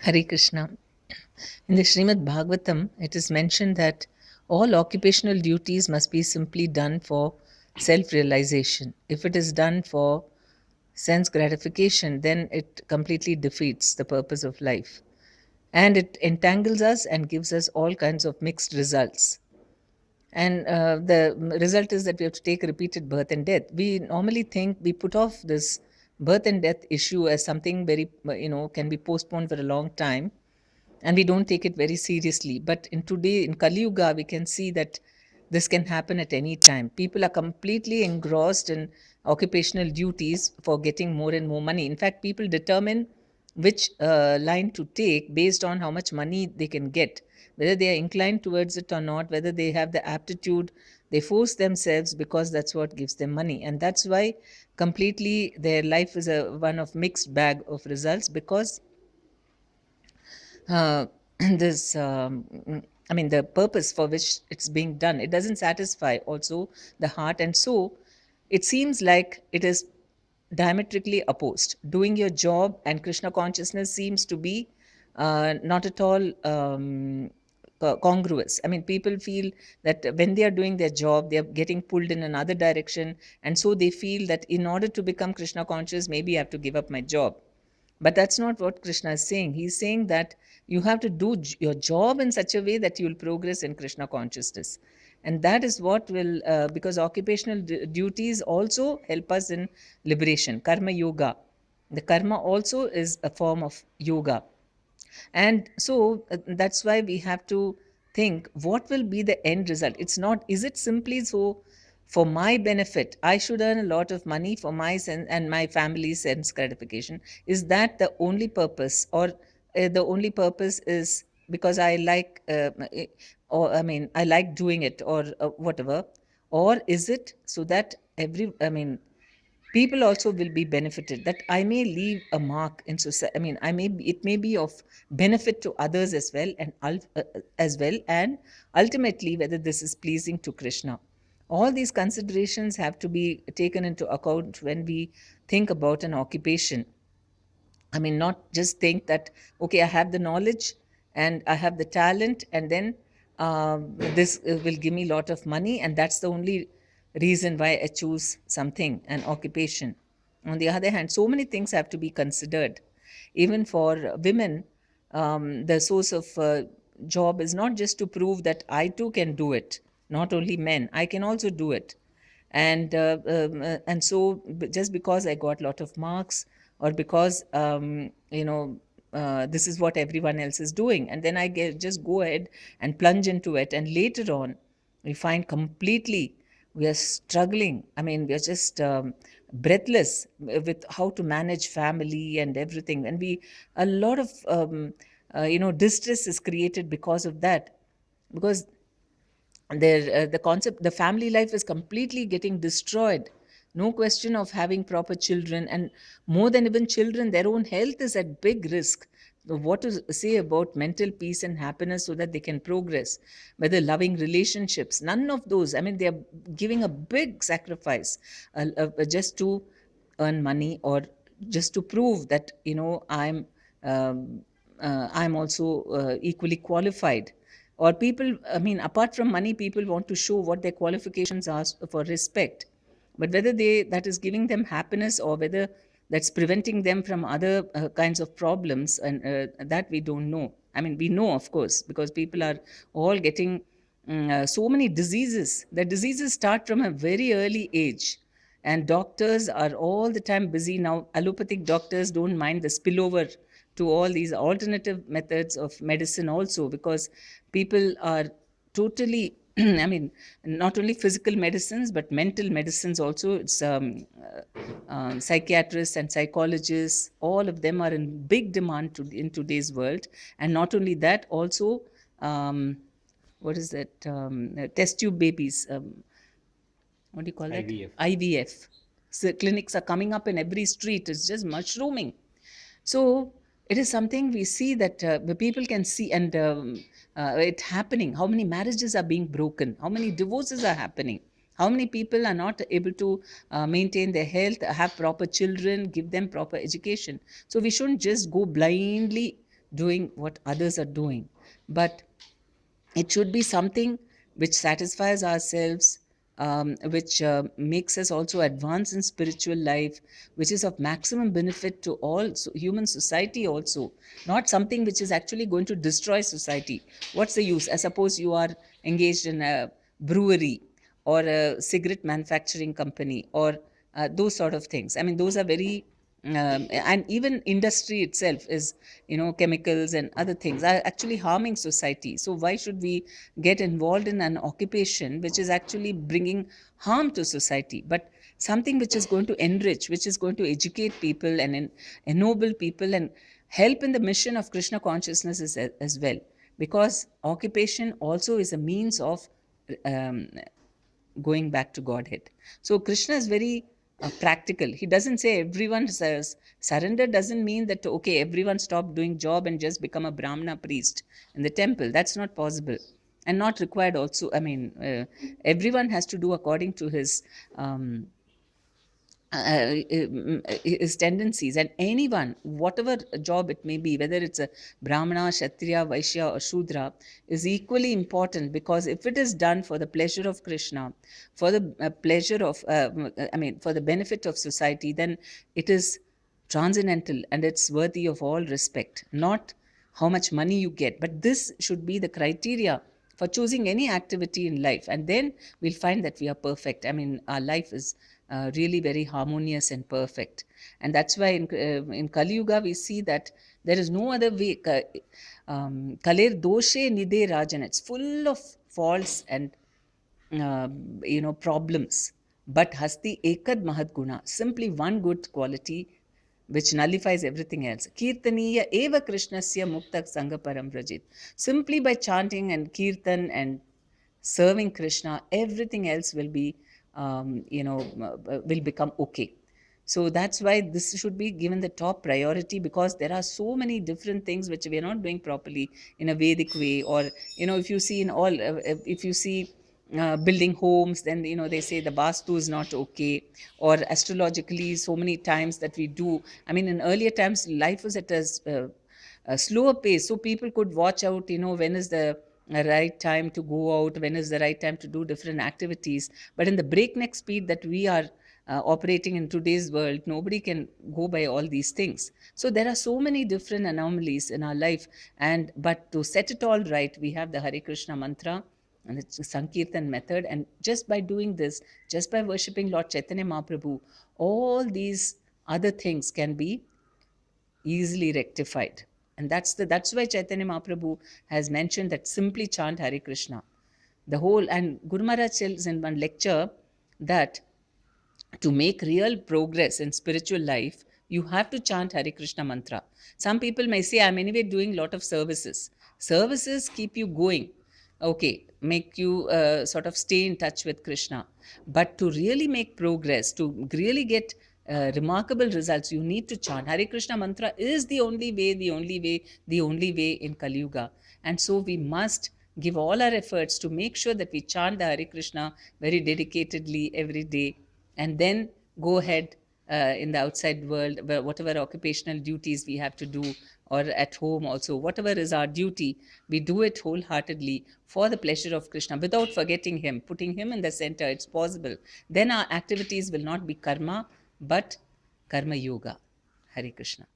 Hare Krishna. In the Srimad Bhagavatam, it is mentioned that all occupational duties must be simply done for self realization. If it is done for sense gratification, then it completely defeats the purpose of life. And it entangles us and gives us all kinds of mixed results. And the result is that we have to take repeated birth and death. We normally think we put off this birth and death issue as something very, can be postponed for a long time, and we don't take it very seriously. But in today, in Kali Yuga, we can see that this can happen at any time. People are completely engrossed in occupational duties for getting more and more money. In fact, people determine which line to take based on how much money they can get, whether they are inclined towards it or not, whether they have the aptitude. They force themselves because that's what gives them money, and that's why completely their life is a one of mixed bag of results, because uh, this I mean, the purpose for which it's being done, it doesn't satisfy also the heart. And so it seems like it is diametrically opposed. Doing your job and Krishna consciousness seems to be not at all congruous. I mean, people feel that when they are doing their job, they are getting pulled in another direction, and so they feel that in order to become Krishna conscious, maybe I have to give up my job. But that's not what Krishna is saying. He's saying that you have to do your job in such a way that you will progress in Krishna consciousness. And that is what will, because occupational duties also help us in liberation, karma yoga. The karma also is a form of yoga. And so that's why we have to think what will be the end result. It's not, is it simply so for my benefit, I should earn a lot of money for my sense and my family's sense gratification? Is that the only purpose? Or the only purpose is because I like, or I mean, I like doing it, or whatever? Or is it so that I mean, people also will be benefited, that I may leave a mark in society? I mean, it may be of benefit to others as well, and and ultimately whether this is pleasing to Krishna. All these considerations have to be taken into account when we think about an occupation. I mean, not just think that, okay, I have the knowledge and I have the talent, and then this will give me a lot of money, and that's the only reason why I choose something, an occupation. On the other hand, so many things have to be considered. Even for women, the source of job is not just to prove that I too can do it. Not only men, I can also do it. And so just because I got a lot of marks, or because this is what everyone else is doing, and then just go ahead and plunge into it, and later on we find completely we are struggling. I mean, we are just breathless with how to manage family and everything, and we a lot of distress is created because of that. Because the concept, the family life is completely getting destroyed. No question of having proper children, and more than even children, their own health is at big risk. So what to say about mental peace and happiness so that they can progress? Whether loving relationships, none of those. I mean, they are giving a big sacrifice just to earn money, or just to prove that I'm also equally qualified. Or people, I mean, apart from money, people want to show what their qualifications are for respect. But whether that is giving them happiness, or whether that's preventing them from other kinds of problems, and that we don't know. I mean, we know, of course, because people are all getting so many diseases. The diseases start from a very early age, and doctors are all the time busy now. Allopathic doctors don't mind the spillover to all these alternative methods of medicine also, because people are totally I mean, not only physical medicines but mental medicines also. It's psychiatrists and psychologists, all of them are in big demand in today's world. And not only that, also what is that, test tube babies, what do you call that? IVF. IVF. So clinics are coming up in every street. It's just mushrooming. So it is something we see that the people can see, and it happening. How many marriages are being broken? How many divorces are happening? How many people are not able to maintain their health, have proper children, give them proper education? So we shouldn't just go blindly doing what others are doing, but it should be something which satisfies ourselves, which makes us also advance in spiritual life, which is of maximum benefit to all human society also, not something which is actually going to destroy society. What's the use? I suppose you are engaged in a brewery or a cigarette manufacturing company, or those sort of things. I mean, those are very and even industry itself is, chemicals and other things are actually harming society. So why should we get involved in an occupation which is actually bringing harm to society? But something which is going to enrich, which is going to educate people and ennoble people and help in the mission of Krishna consciousness as well, because occupation also is a means of um, going back to Godhead. So Krishna is very practical. He doesn't say everyone says surrender doesn't mean that okay, everyone stop doing job and just become a Brahmana priest in the temple. That's not possible and not required also. I mean, everyone has to do according to his his tendencies, and anyone, whatever job it may be, whether it's a Brahmana, Kshatriya, Vaishya, or Shudra, is equally important, because if it is done for the pleasure of Krishna, for the pleasure of for the benefit of society, then it is transcendental and it's worthy of all respect, not how much money you get. But this should be the criteria for choosing any activity in life, and then we'll find that we are perfect. I mean, our life is really very harmonious and perfect. And that's why in Kali Yuga we see that there is no other way. Kaler doshe nide rajan, it's full of faults and uh, problems, but hasti ekad mahad guna, simply one good quality which nullifies everything else. Kirtaniya eva krishnasya muktak sangha param vrajit. Simply by chanting and kirtan and serving Krishna, everything else will be, will become okay. So that's why this should be given the top priority, because there are so many different things which we are not doing properly in a Vedic way. Or, if you see in all, if you see building homes, then, they say the Vastu is not okay. Or astrologically, so many times that we do. I mean, in earlier times, life was at a slower pace, so people could watch out, when is the right time to go out, when is the right time to do different activities. But in the breakneck speed that we are operating in today's world, nobody can go by all these things. So there are so many different anomalies in our life, and but to set it all right, we have the Hare Krishna mantra and it's a Sankirtan method. And just by doing this, just by worshipping Lord Chaitanya Mahaprabhu, all these other things can be easily rectified. And that's why Chaitanya Mahaprabhu has mentioned that simply chant Hare Krishna. The whole, and Guru Maharaj tells in one lecture that to make real progress in spiritual life, you have to chant Hare Krishna mantra. Some people may say, I'm anyway doing a lot of services. Services keep you going, okay, make you sort of stay in touch with Krishna. But to really make progress, to really get remarkable results, you need to chant. Hare Krishna mantra is the only way, the only way, the only way in Kali Yuga. And so we must give all our efforts to make sure that we chant the Hare Krishna very dedicatedly every day, and then go ahead in the outside world, whatever occupational duties we have to do, or at home also, whatever is our duty, we do it wholeheartedly for the pleasure of Krishna, without forgetting him, putting him in the center. It's possible. Then our activities will not be karma, but karma yoga. Hare Krishna.